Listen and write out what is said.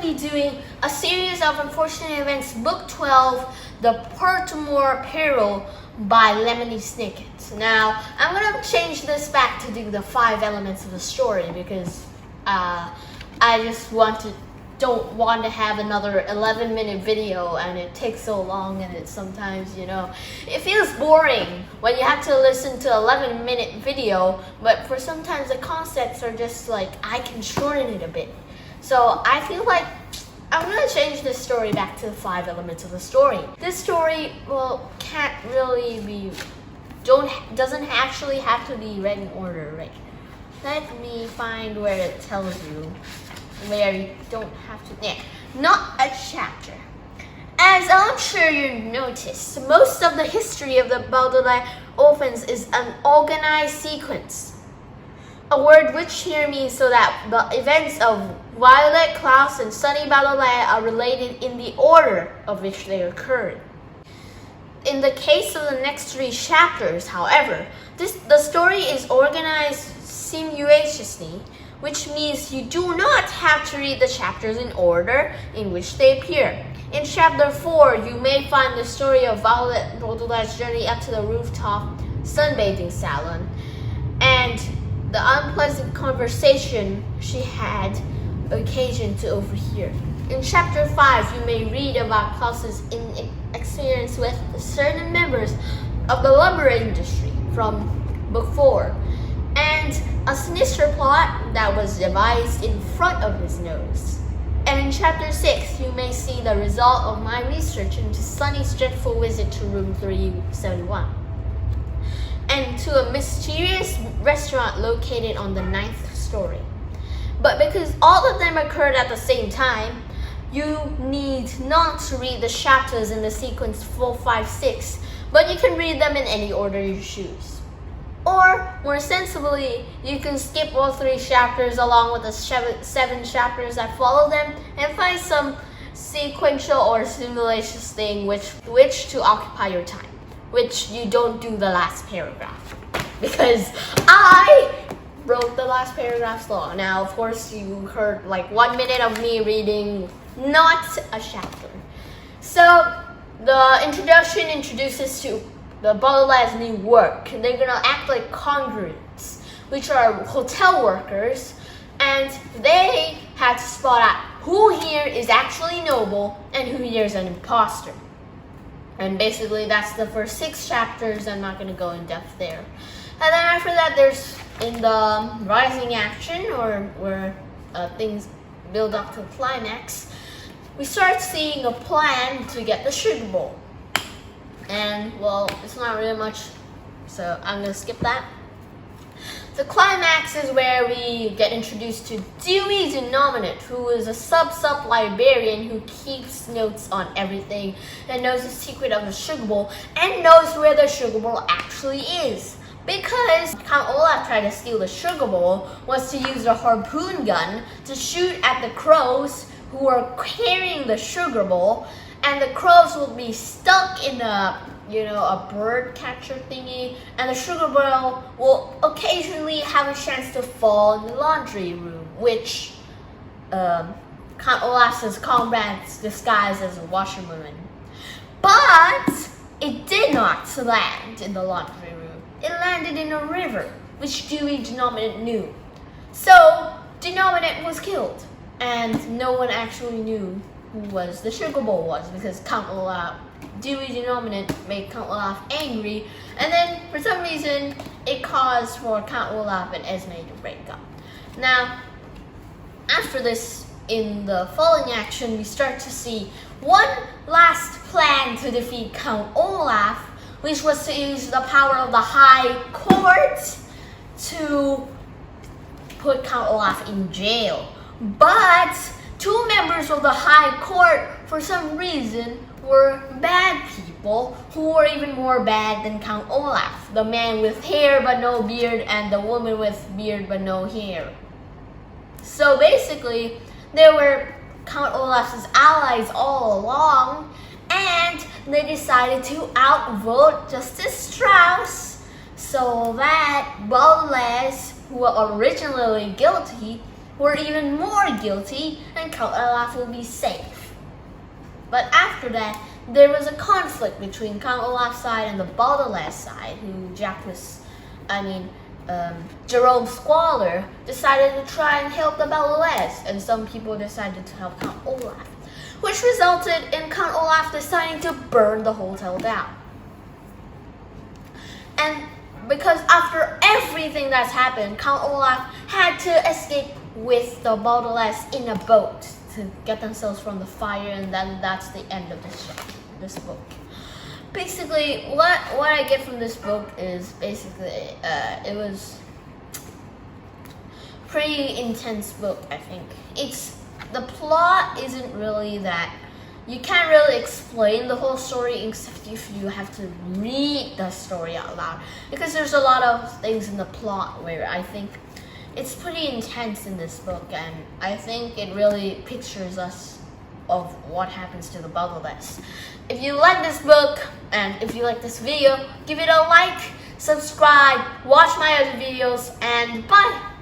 be doing a series of unfortunate events, Book 12, The Penultimate Peril by Lemony Snicket. Now, I'm going to change this back to do the 5 elements of the story because I just don't want to have another 11-minute video and it takes so long, and it sometimes, it feels boring when you have to listen to 11-minute video, but for sometimes the concepts are just like, I can shorten it a bit. So I feel like I'm going to change this story back to the 5 elements of the story. This story, doesn't actually have to be read in order, right? Let me find where it tells you where you don't have to, not a chapter. As I'm sure you noticed, most of the history of the Baudelaire orphans is an organized sequence. A word which here means so that the events of Violet, Klaus, and Sunny Baudelaire are related in the order of which they occurred. In the case of the next 3 chapters, however, the story is organized simultaneously, which means you do not have to read the chapters in order in which they appear. In chapter 4, you may find the story of Violet Baudelaire's journey up to the rooftop sunbathing salon and the unpleasant conversation she had occasion to overhear. In chapter 5, you may read about Klaus's experience with certain members of the lumber industry from Book 4, and a sinister plot that was devised in front of his nose. And in chapter 6, you may see the result of my research into Sunny's dreadful visit to room 371 and to a mysterious restaurant located on the 9th story. But because all of them occurred at the same time, you need not to read the chapters in the sequence 4, 5, 6, but you can read them in any order you choose. Or, more sensibly, you can skip all 3 chapters along with the 7 chapters that follow them and find some sequential or simultaneous thing which to occupy your time, which you don't do the last paragraph. Because I wrote the last paragraph long. Now, of course, you heard like 1 minute of me reading, not a chapter. So, the introduction introduces to the Baudelaire's new work. They're gonna act like congruents, which are hotel workers, and they had to spot out who here is actually noble and who here is an imposter. And basically that's the first 6 chapters. I'm not gonna go in depth there. And then after that, there's in the rising action, or where things build up to the climax, we start seeing a plan to get the sugar bowl. And, well, it's not really much, so I'm going to skip that. The climax is where we get introduced to Dewey Denominate, who is a sub librarian who keeps notes on everything and knows the secret of the sugar bowl and knows where the sugar bowl actually is. Because Count Olaf tried to steal the sugar bowl was to use a harpoon gun to shoot at the crows who were carrying the sugar bowl, and the crows will be stuck in a bird catcher thingy, and the sugar bowl will occasionally have a chance to fall in the laundry room, which Count Olaf's comrades disguised as a washerwoman. But it did not land in the laundry room. It landed in a river, which Dewey Denominate knew. So Denominate was killed, and no one actually knew who was the sugar bowl was, because Dewey Denominate made Count Olaf angry, and then for some reason it caused for Count Olaf and Esme to break up. Now, after this, in the following action, we start to see one last plan to defeat Count Olaf, which was to use the power of the High Court to put Count Olaf in jail. But 2 members of the High Court, for some reason, were bad people who were even more bad than Count Olaf. The man with hair but no beard, and the woman with beard but no hair. So basically, they were Count Olaf's allies all along, and they decided to outvote Justice Strauss so that Baudelaire, who were originally guilty, were even more guilty and Count Olaf will be safe. But after that, there was a conflict between Count Olaf's side and the Baudelaire side, who Jerome Squalor decided to try and help the Baudelaires, and some people decided to help Count Olaf, which resulted in Count Olaf deciding to burn the hotel down. And because after everything that's happened, Count Olaf had to escape with the Baudelaires in a boat to get themselves from the fire, and then that's the end of this book. Basically, what I get from this book is basically it was pretty intense book. I think the plot isn't really that. You can't really explain the whole story except if you have to read the story out loud, because there's a lot of things in the plot where I think it's pretty intense in this book, and I think it really pictures us of what happens to the Baudelaires. If you like this book and if you like this video, give it a like, subscribe, watch my other videos, and bye!